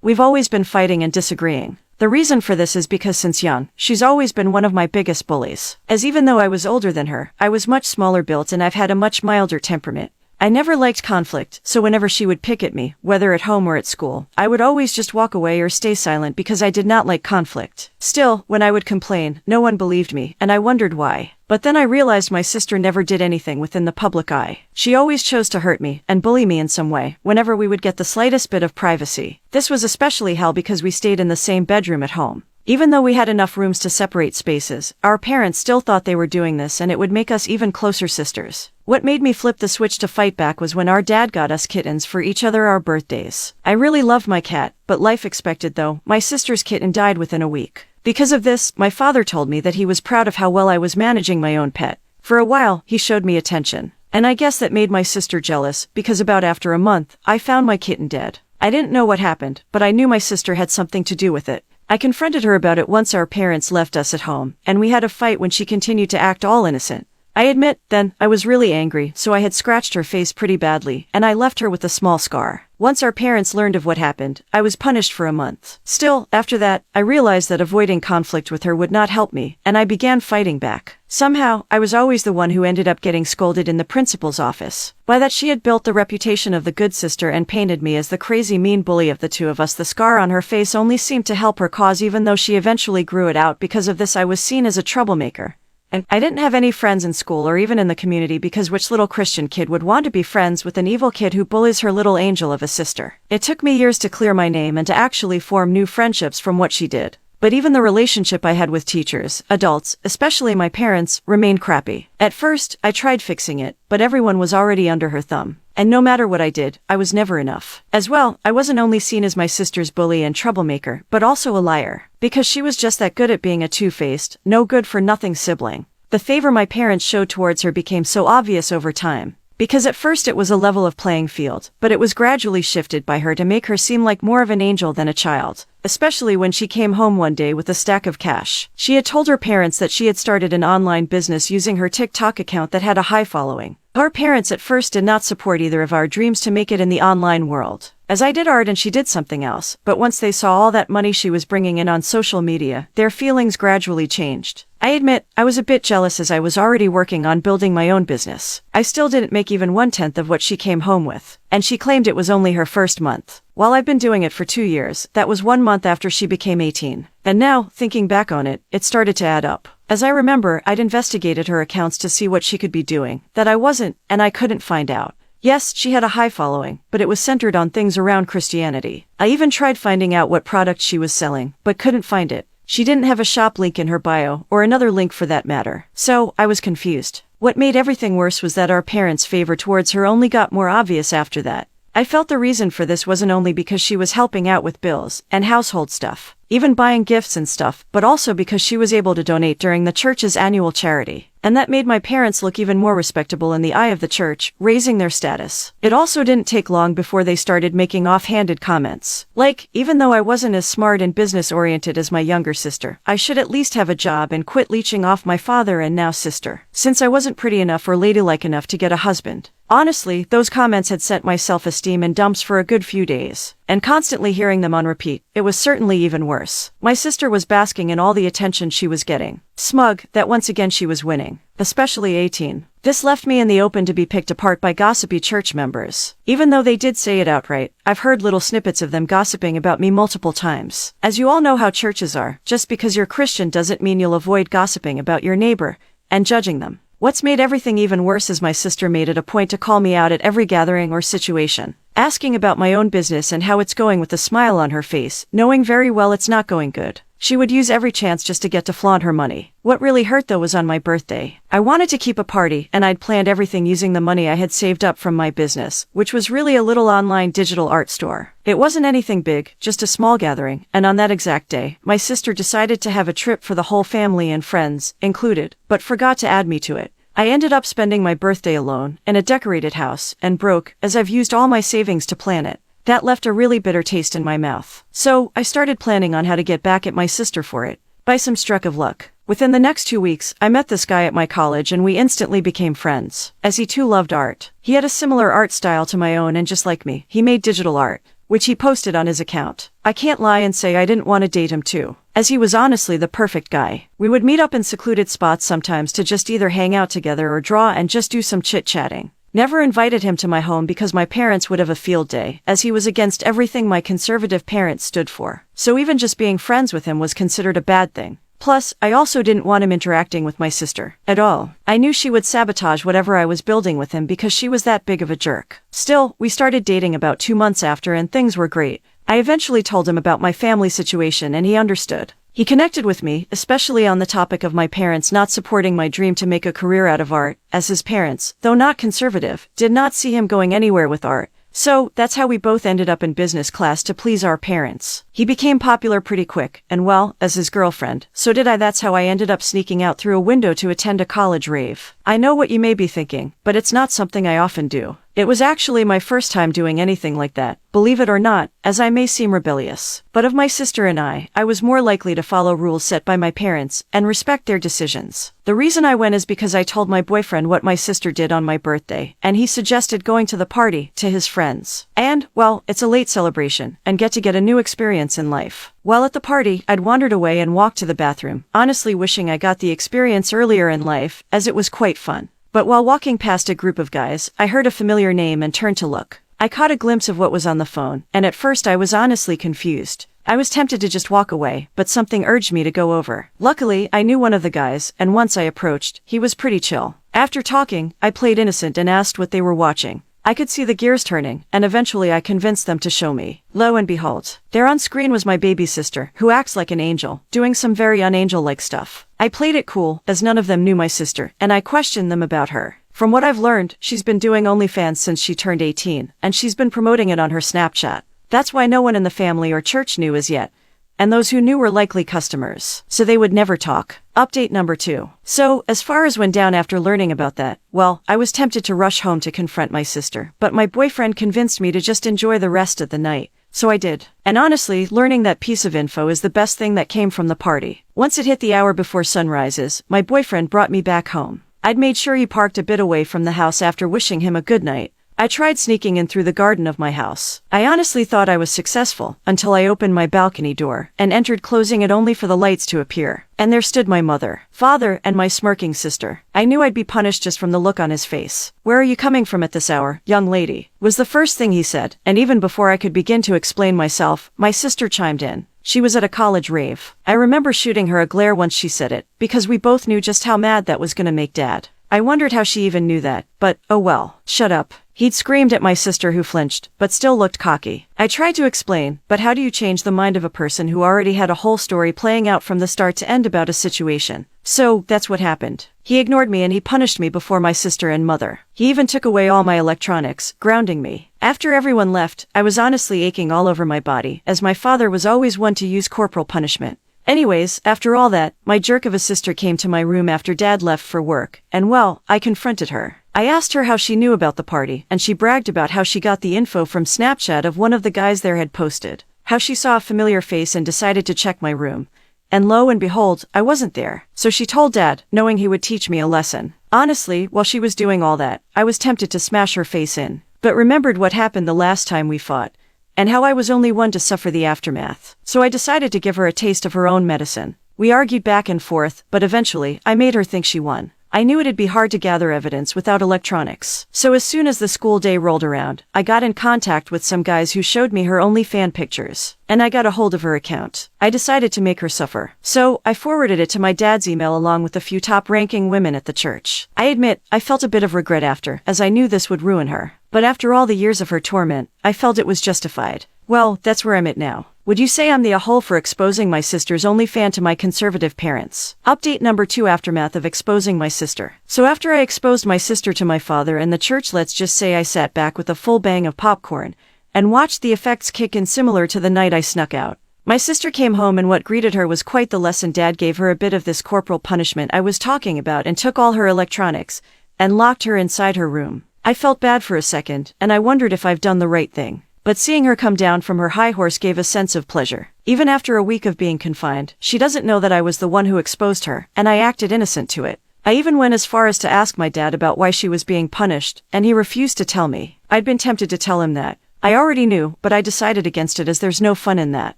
we've always been fighting and disagreeing. The reason for this is because since young, she's always been one of my biggest bullies. As even though I was older than her, I was much smaller built and I've had a much milder temperament. I never liked conflict, so whenever she would pick at me, whether at home or at school, I would always just walk away or stay silent because I did not like conflict. Still, when I would complain, no one believed me, and I wondered why. But then I realized my sister never did anything within the public eye. She always chose to hurt me and bully me in some way whenever we would get the slightest bit of privacy. This was especially hell because we stayed in the same bedroom at home. Even though we had enough rooms to separate spaces, our parents still thought they were doing this and it would make us even closer sisters. What made me flip the switch to fight back was when our dad got us kittens for each other our birthdays. I really loved my cat, but life expected though, my sister's kitten died within a week. Because of this, my father told me that he was proud of how well I was managing my own pet. For a while, he showed me attention. And I guess that made my sister jealous, because about after a month, I found my kitten dead. I didn't know what happened, but I knew my sister had something to do with it. I confronted her about it once our parents left us at home, and we had a fight when she continued to act all innocent. I admit, then, I was really angry, so I had scratched her face pretty badly, and I left her with a small scar. Once our parents learned of what happened, I was punished for a month. Still, after that, I realized that avoiding conflict with her would not help me, and I began fighting back. Somehow, I was always the one who ended up getting scolded in the principal's office. By that she had built the reputation of the good sister and painted me as the crazy mean bully of the two of us. The scar on her face only seemed to help her cause, even though she eventually grew it out. Because of this I was seen as a troublemaker. And I didn't have any friends in school or even in the community, because which little Christian kid would want to be friends with an evil kid who bullies her little angel of a sister? It took me years to clear my name and to actually form new friendships from what she did. But even the relationship I had with teachers, adults, especially my parents, remained crappy. At first, I tried fixing it, but everyone was already under her thumb. And no matter what I did, I was never enough. As well, I wasn't only seen as my sister's bully and troublemaker, but also a liar. Because she was just that good at being a two-faced, no-good-for-nothing sibling. The favor my parents showed towards her became so obvious over time. Because at first it was a level of playing field, but it was gradually shifted by her to make her seem like more of an angel than a child. Especially when she came home one day with a stack of cash. She had told her parents that she had started an online business using her TikTok account that had a high following. Our parents at first did not support either of our dreams to make it in the online world. As I did art and she did something else, but once they saw all that money she was bringing in on social media, their feelings gradually changed. I admit, I was a bit jealous as I was already working on building my own business. I still didn't make even 1/10 of what she came home with, and she claimed it was only her first month. While I've been doing it for 2 years, that was 1 month after she became 18. And now, thinking back on it, it started to add up. As I remember, I'd investigated her accounts to see what she could be doing, that I wasn't, and I couldn't find out. Yes, she had a high following, but it was centered on things around Christianity. I even tried finding out what product she was selling, but couldn't find it. She didn't have a shop link in her bio, or another link for that matter. So, I was confused. What made everything worse was that our parents' favor towards her only got more obvious after that. I felt the reason for this wasn't only because she was helping out with bills and household stuff, even buying gifts and stuff, but also because she was able to donate during the church's annual charity. And that made my parents look even more respectable in the eye of the church, raising their status. It also didn't take long before they started making offhanded comments. Like, even though I wasn't as smart and business-oriented as my younger sister, I should at least have a job and quit leeching off my father and now sister, since I wasn't pretty enough or ladylike enough to get a husband. Honestly, those comments had sent my self-esteem in dumps for a good few days. And constantly hearing them on repeat, it was certainly even worse. My sister was basking in all the attention she was getting. Smug that once again she was winning. Especially 18. This left me in the open to be picked apart by gossipy church members. Even though they did say it outright, I've heard little snippets of them gossiping about me multiple times. As you all know how churches are, just because you're Christian doesn't mean you'll avoid gossiping about your neighbor and judging them. What's made everything even worse is my sister made it a point to call me out at every gathering or situation, asking about my own business and how it's going with a smile on her face, knowing very well it's not going good. She would use every chance just to get to flaunt her money. What really hurt though was on my birthday. I wanted to keep a party, and I'd planned everything using the money I had saved up from my business, which was really a little online digital art store. It wasn't anything big, just a small gathering, and on that exact day, my sister decided to have a trip for the whole family and friends, included, but forgot to add me to it. I ended up spending my birthday alone, in a decorated house, and broke, as I've used all my savings to plan it. That left a really bitter taste in my mouth. So, I started planning on how to get back at my sister for it. By some stroke of luck. Within the next 2 weeks, I met this guy at my college and we instantly became friends, as he too loved art. He had a similar art style to my own and just like me, he made digital art. which he posted on his account. I can't lie and say I didn't want to date him too, as he was honestly the perfect guy. We would meet up in secluded spots sometimes to just either hang out together or draw and just do some chit-chatting. Never invited him to my home because my parents would have a field day, as he was against everything my conservative parents stood for. So even just being friends with him was considered a bad thing. Plus, I also didn't want him interacting with my sister at all. I knew she would sabotage whatever I was building with him because she was that big of a jerk. Still, we started dating about 2 months after and things were great. I eventually told him about my family situation and he understood. He connected with me, especially on the topic of my parents not supporting my dream to make a career out of art, as his parents, though not conservative, did not see him going anywhere with art. So, that's how we both ended up in business class to please our parents. He became popular pretty quick, and well, as his girlfriend, so did I. That's how I ended up sneaking out through a window to attend a college rave. I know what you may be thinking, but it's not something I often do. It was actually my first time doing anything like that, believe it or not, as I may seem rebellious. But of my sister and I was more likely to follow rules set by my parents and respect their decisions. The reason I went is because I told my boyfriend what my sister did on my birthday, and he suggested going to the party to his friends. And, well, it's a late celebration, and get a new experience in life. While at the party, I'd wandered away and walked to the bathroom, honestly wishing I got the experience earlier in life, as it was quite fun. But while walking past a group of guys, I heard a familiar name and turned to look. I caught a glimpse of what was on the phone, and at first I was honestly confused. I was tempted to just walk away, but something urged me to go over. Luckily, I knew one of the guys, and once I approached, he was pretty chill. After talking, I played innocent and asked what they were watching. I could see the gears turning, and eventually I convinced them to show me. Lo and behold, there on screen was my baby sister, who acts like an angel, doing some very unangel-like stuff. I played it cool, as none of them knew my sister, and I questioned them about her. From what I've learned, she's been doing OnlyFans since she turned 18, and she's been promoting it on her Snapchat. That's why no one in the family or church knew as yet. And those who knew were likely customers, so they would never talk. Update number 2. So, as far as went down after learning about that, well, I was tempted to rush home to confront my sister, but my boyfriend convinced me to just enjoy the rest of the night. So I did. And honestly, learning that piece of info is the best thing that came from the party. Once it hit the hour before sunrises, my boyfriend brought me back home. I'd made sure he parked a bit away from the house after wishing him a good night. I tried sneaking in through the garden of my house. I honestly thought I was successful, until I opened my balcony door, and entered closing it only for the lights to appear. And there stood my mother, father, and my smirking sister. I knew I'd be punished just from the look on his face. "Where are you coming from at this hour, young lady?" was the first thing he said, and even before I could begin to explain myself, my sister chimed in. She was at a college rave. I remember shooting her a glare once she said it, because we both knew just how mad that was gonna make Dad. I wondered how she even knew that, but, oh well, shut up. He'd screamed at my sister who flinched, but still looked cocky. I tried to explain, but how do you change the mind of a person who already had a whole story playing out from the start to end about a situation? So, that's what happened. He ignored me and he punished me before my sister and mother. He even took away all my electronics, grounding me. After everyone left, I was honestly aching all over my body, as my father was always one to use corporal punishment. Anyways, after all that, my jerk of a sister came to my room after Dad left for work, and well, I confronted her. I asked her how she knew about the party, and she bragged about how she got the info from Snapchat of one of the guys there had posted, how she saw a familiar face and decided to check my room. And lo and behold, I wasn't there. So she told Dad, knowing he would teach me a lesson. Honestly, while she was doing all that, I was tempted to smash her face in, but remembered what happened the last time we fought, and how I was only one to suffer the aftermath. So I decided to give her a taste of her own medicine. We argued back and forth, but eventually, I made her think she won. I knew it'd be hard to gather evidence without electronics. So as soon as the school day rolled around, I got in contact with some guys who showed me her OnlyFans pictures, and I got a hold of her account. I decided to make her suffer. So, I forwarded it to my dad's email along with a few top-ranking women at the church. I admit, I felt a bit of regret after, as I knew this would ruin her. But after all the years of her torment, I felt it was justified. Well, that's where I'm at now. Would you say I'm the a-hole for exposing my sister's OnlyFans to my conservative parents? Update number 2: Aftermath of exposing my sister. So after I exposed my sister to my father and the church, let's just say I sat back with a full bang of popcorn and watched the effects kick in, similar to the night I snuck out. My sister came home and what greeted her was quite the lesson. Dad gave her a bit of this corporal punishment I was talking about and took all her electronics and locked her inside her room. I felt bad for a second, and I wondered if I've done the right thing. But seeing her come down from her high horse gave a sense of pleasure. Even after a week of being confined, she doesn't know that I was the one who exposed her, and I acted innocent to it. I even went as far as to ask my dad about why she was being punished, and he refused to tell me. I'd been tempted to tell him that, I already knew, but I decided against it as there's no fun in that.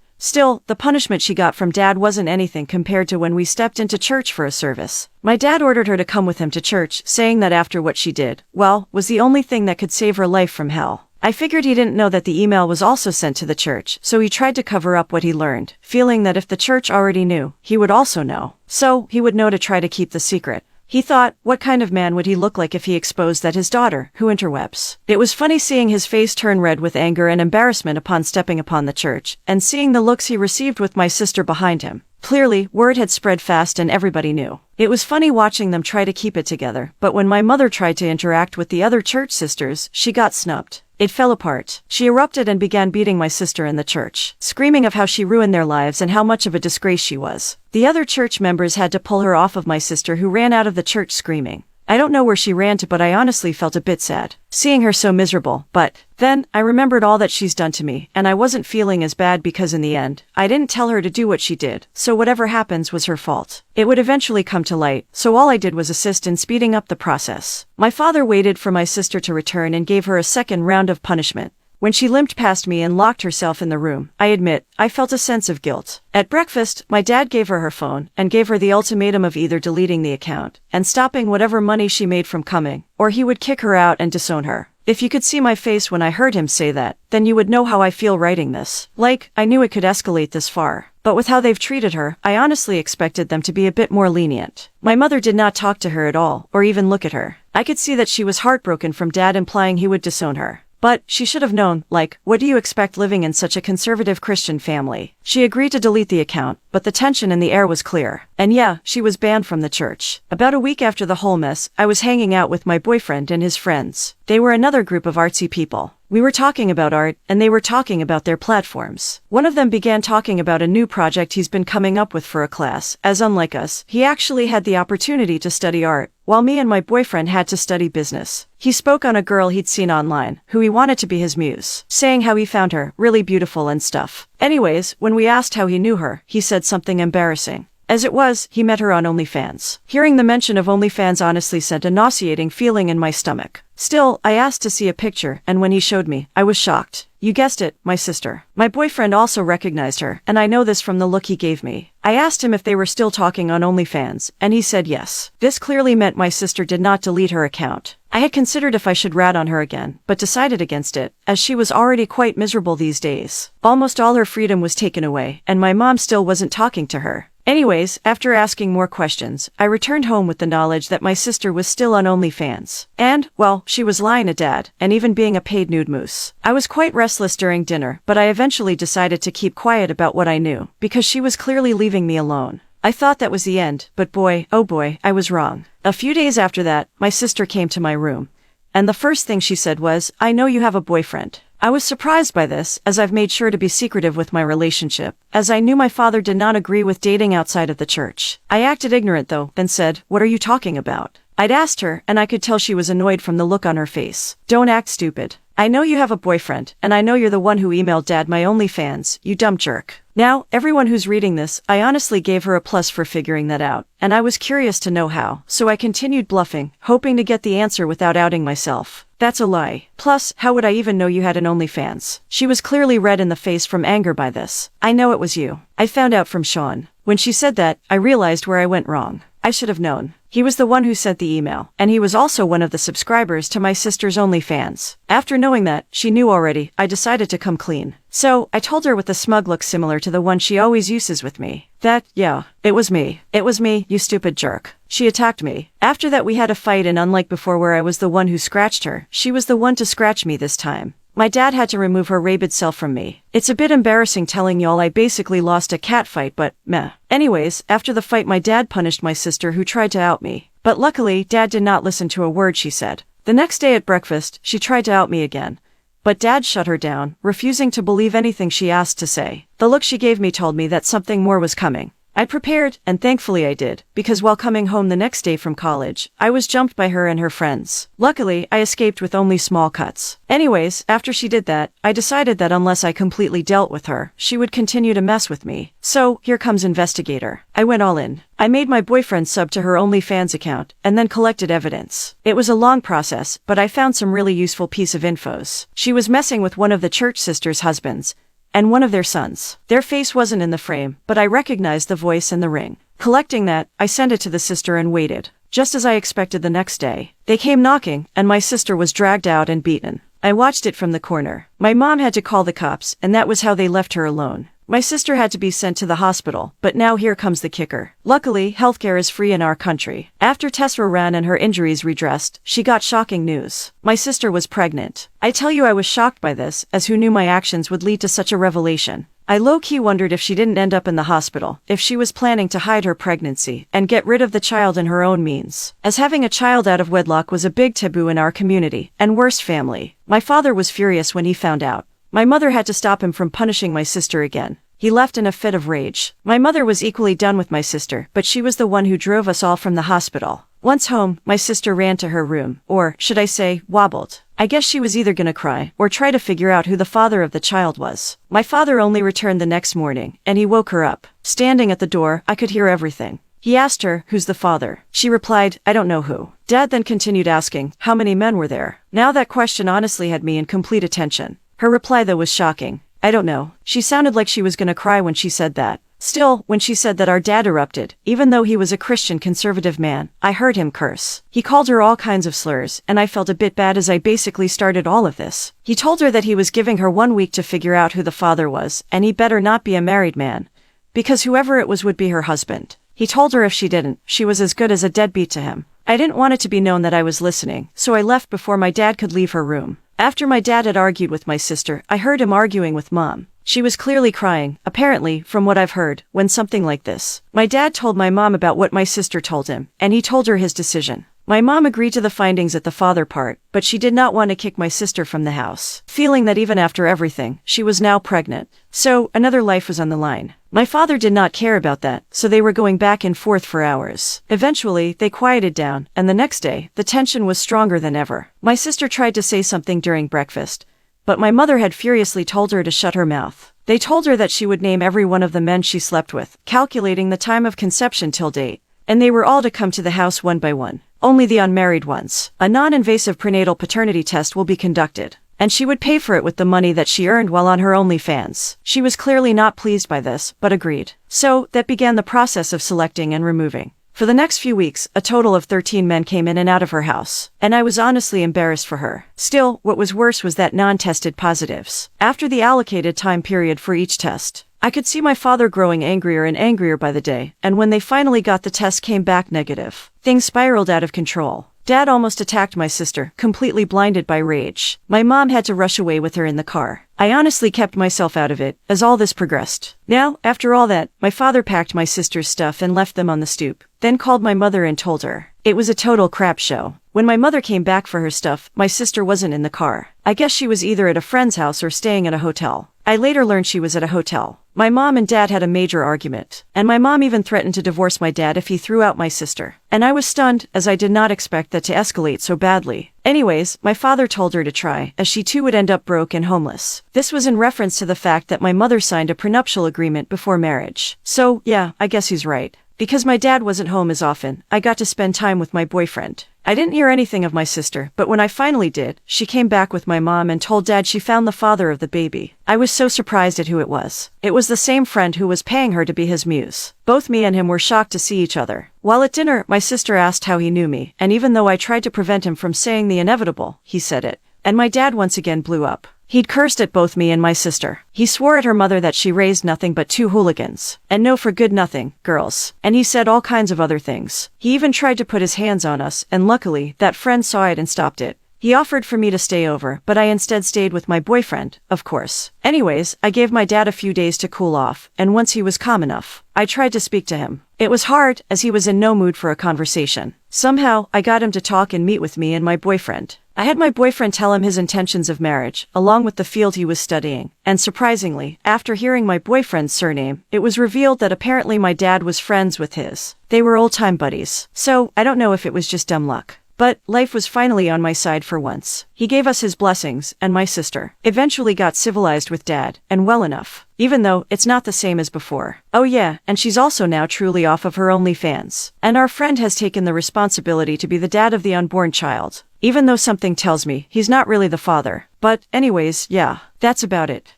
Still, the punishment she got from Dad wasn't anything compared to when we stepped into church for a service. My dad ordered her to come with him to church, saying that after what she did, well, was the only thing that could save her life from hell. I figured he didn't know that the email was also sent to the church, so he tried to cover up what he learned, feeling that if the church already knew, he would also know. So, he would know to try to keep the secret. He thought, what kind of man would he look like if he exposed that his daughter, who interwebs? It was funny seeing his face turn red with anger and embarrassment upon stepping upon the church, and seeing the looks he received with my sister behind him. Clearly, word had spread fast and everybody knew. It was funny watching them try to keep it together, but when my mother tried to interact with the other church sisters, she got snubbed. It fell apart. She erupted and began beating my sister in the church, screaming of how she ruined their lives and how much of a disgrace she was. The other church members had to pull her off of my sister, who ran out of the church screaming. I don't know where she ran to, but I honestly felt a bit sad, seeing her so miserable. But then, I remembered all that she's done to me, and I wasn't feeling as bad because in the end, I didn't tell her to do what she did, so whatever happens was her fault. It would eventually come to light, so all I did was assist in speeding up the process. My father waited for my sister to return and gave her a second round of punishment. When she limped past me and locked herself in the room, I admit, I felt a sense of guilt. At breakfast, my dad gave her phone and gave her the ultimatum of either deleting the account and stopping whatever money she made from coming, or he would kick her out and disown her. If you could see my face when I heard him say that, then you would know how I feel writing this. Like, I knew it could escalate this far. But with how they've treated her, I honestly expected them to be a bit more lenient. My mother did not talk to her at all, or even look at her. I could see that she was heartbroken from Dad implying he would disown her. But she should have known, like, what do you expect living in such a conservative Christian family? She agreed to delete the account, but the tension in the air was clear. And yeah, she was banned from the church. About a week after the whole mess, I was hanging out with my boyfriend and his friends. They were another group of artsy people. We were talking about art, and they were talking about their platforms. One of them began talking about a new project he's been coming up with for a class, as unlike us, he actually had the opportunity to study art, while me and my boyfriend had to study business. He spoke on a girl he'd seen online, who he wanted to be his muse, saying how he found her really beautiful and stuff. Anyways, when we asked how he knew her, he said something embarrassing. As it was, he met her on OnlyFans. Hearing the mention of OnlyFans honestly sent a nauseating feeling in my stomach. Still, I asked to see a picture, and when he showed me, I was shocked. You guessed it, my sister. My boyfriend also recognized her, and I know this from the look he gave me. I asked him if they were still talking on OnlyFans, and he said yes. This clearly meant my sister did not delete her account. I had considered if I should rat on her again, but decided against it, as she was already quite miserable these days. Almost all her freedom was taken away, and my mom still wasn't talking to her. Anyways, after asking more questions, I returned home with the knowledge that my sister was still on OnlyFans. And, well, she was lying to Dad, and even being a paid nude moose. I was quite restless during dinner, but I eventually decided to keep quiet about what I knew, because she was clearly leaving me alone. I thought that was the end, but boy, oh boy, I was wrong. A few days after that, my sister came to my room. And the first thing she said was, I know you have a boyfriend. I was surprised by this, as I've made sure to be secretive with my relationship, as I knew my father did not agree with dating outside of the church. I acted ignorant though, then said, what are you talking about? I'd asked her, and I could tell she was annoyed from the look on her face. Don't act stupid. I know you have a boyfriend, and I know you're the one who emailed Dad my OnlyFans, you dumb jerk. Now, everyone who's reading this, I honestly gave her a plus for figuring that out, and I was curious to know how, so I continued bluffing, hoping to get the answer without outing myself. That's a lie. Plus, how would I even know you had an OnlyFans? She was clearly red in the face from anger by this. I know it was you. I found out from Sean. When she said that, I realized where I went wrong. I should have known. He was the one who sent the email, and he was also one of the subscribers to my sister's OnlyFans. After knowing that, she knew already, I decided to come clean. So, I told her with a smug look similar to the one she always uses with me. That, yeah, it was me. It was me, you stupid jerk. She attacked me. After that we had a fight, and unlike before where I was the one who scratched her, she was the one to scratch me this time. My dad had to remove her rabid self from me. It's a bit embarrassing telling y'all I basically lost a cat fight, but meh. Anyways, after the fight my dad punished my sister who tried to out me. But luckily, Dad did not listen to a word she said. The next day at breakfast, she tried to out me again. But Dad shut her down, refusing to believe anything she asked to say. The look she gave me told me that something more was coming. I prepared, and thankfully I did, because while coming home the next day from college, I was jumped by her and her friends. Luckily, I escaped with only small cuts. Anyways, after she did that, I decided that unless I completely dealt with her, she would continue to mess with me. So, here comes investigator. I went all in. I made my boyfriend sub to her OnlyFans account, and then collected evidence. It was a long process, but I found some really useful piece of infos. She was messing with one of the church sisters' husbands, and one of their sons. Their face wasn't in the frame, but I recognized the voice and the ring. Collecting that, I sent it to the sister and waited. Just as I expected the next day, they came knocking, and my sister was dragged out and beaten. I watched it from the corner. My mom had to call the cops, and that was how they left her alone. My sister had to be sent to the hospital, but now here comes the kicker. Luckily, healthcare is free in our country. After tests were ran and her injuries redressed, she got shocking news. My sister was pregnant. I tell you, I was shocked by this, as who knew my actions would lead to such a revelation. I low-key wondered if she didn't end up in the hospital, if she was planning to hide her pregnancy and get rid of the child in her own means. As having a child out of wedlock was a big taboo in our community, and worse, family. My father was furious when he found out. My mother had to stop him from punishing my sister again. He left in a fit of rage. My mother was equally done with my sister, but she was the one who drove us all from the hospital. Once home, my sister ran to her room, or, should I say, wobbled. I guess she was either gonna cry, or try to figure out who the father of the child was. My father only returned the next morning, and he woke her up. Standing at the door, I could hear everything. He asked her, "Who's the father?" She replied, "I don't know who." Dad then continued asking, "How many men were there?" Now that question honestly had me in complete attention. Her reply though was shocking. "I don't know." She sounded like she was gonna cry when she said that. Still, when she said that, our dad erupted. Even though he was a Christian conservative man, I heard him curse. He called her all kinds of slurs, and I felt a bit bad as I basically started all of this. He told her that he was giving her 1 week to figure out who the father was, and he better not be a married man, because whoever it was would be her husband. He told her if she didn't, she was as good as a deadbeat to him. I didn't want it to be known that I was listening, so I left before my dad could leave her room. After my dad had argued with my sister, I heard him arguing with Mom. She was clearly crying, apparently, from what I've heard, when something like this. My dad told my mom about what my sister told him, and he told her his decision. My mom agreed to the findings at the father part, but she did not want to kick my sister from the house, feeling that even after everything, she was now pregnant. So, another life was on the line. My father did not care about that, so they were going back and forth for hours. Eventually, they quieted down, and the next day, the tension was stronger than ever. My sister tried to say something during breakfast, but my mother had furiously told her to shut her mouth. They told her that she would name every one of the men she slept with, calculating the time of conception till date, and they were all to come to the house one by one. Only the unmarried ones. A non-invasive prenatal paternity test will be conducted, and she would pay for it with the money that she earned while on her OnlyFans. She was clearly not pleased by this, but agreed. So, that began the process of selecting and removing. For the next few weeks, a total of 13 men came in and out of her house, and I was honestly embarrassed for her. Still, what was worse was that none tested positives. After the allocated time period for each test, I could see my father growing angrier and angrier by the day, and when they finally got the test came back negative, things spiraled out of control. Dad almost attacked my sister, completely blinded by rage. My mom had to rush away with her in the car. I honestly kept myself out of it, as all this progressed. Now, after all that, my father packed my sister's stuff and left them on the stoop, then called my mother and told her. It was a total crap show. When my mother came back for her stuff, my sister wasn't in the car. I guess she was either at a friend's house or staying at a hotel. I later learned she was at a hotel. My mom and dad had a major argument, and my mom even threatened to divorce my dad if he threw out my sister. And I was stunned, as I did not expect that to escalate so badly. Anyways, my father told her to try, as she too would end up broke and homeless. This was in reference to the fact that my mother signed a prenuptial agreement before marriage. So, yeah, I guess he's right. Because my dad wasn't home as often, I got to spend time with my boyfriend. I didn't hear anything of my sister, but when I finally did, she came back with my mom and told Dad she found the father of the baby. I was so surprised at who it was. It was the same friend who was paying her to be his muse. Both me and him were shocked to see each other. While at dinner, my sister asked how he knew me, and even though I tried to prevent him from saying the inevitable, he said it. And my dad once again blew up. He'd cursed at both me and my sister. He swore at her mother that she raised nothing but two hooligans, and no for good nothing, girls. And he said all kinds of other things. He even tried to put his hands on us, and luckily, that friend saw it and stopped it. He offered for me to stay over, but I instead stayed with my boyfriend, of course. Anyways, I gave my dad a few days to cool off, and once he was calm enough, I tried to speak to him. It was hard, as he was in no mood for a conversation. Somehow, I got him to talk and meet with me and my boyfriend. I had my boyfriend tell him his intentions of marriage, along with the field he was studying, and surprisingly, after hearing my boyfriend's surname, it was revealed that apparently my dad was friends with his. They were old-time buddies. So, I don't know if it was just dumb luck. But life was finally on my side for once. He gave us his blessings, and my sister eventually got civilized with dad, and well enough. Even though it's not the same as before. Oh yeah, and she's also now truly off of her OnlyFans. And our friend has taken the responsibility to be the dad of the unborn child. Even though something tells me he's not really the father. But anyways, yeah, that's about it.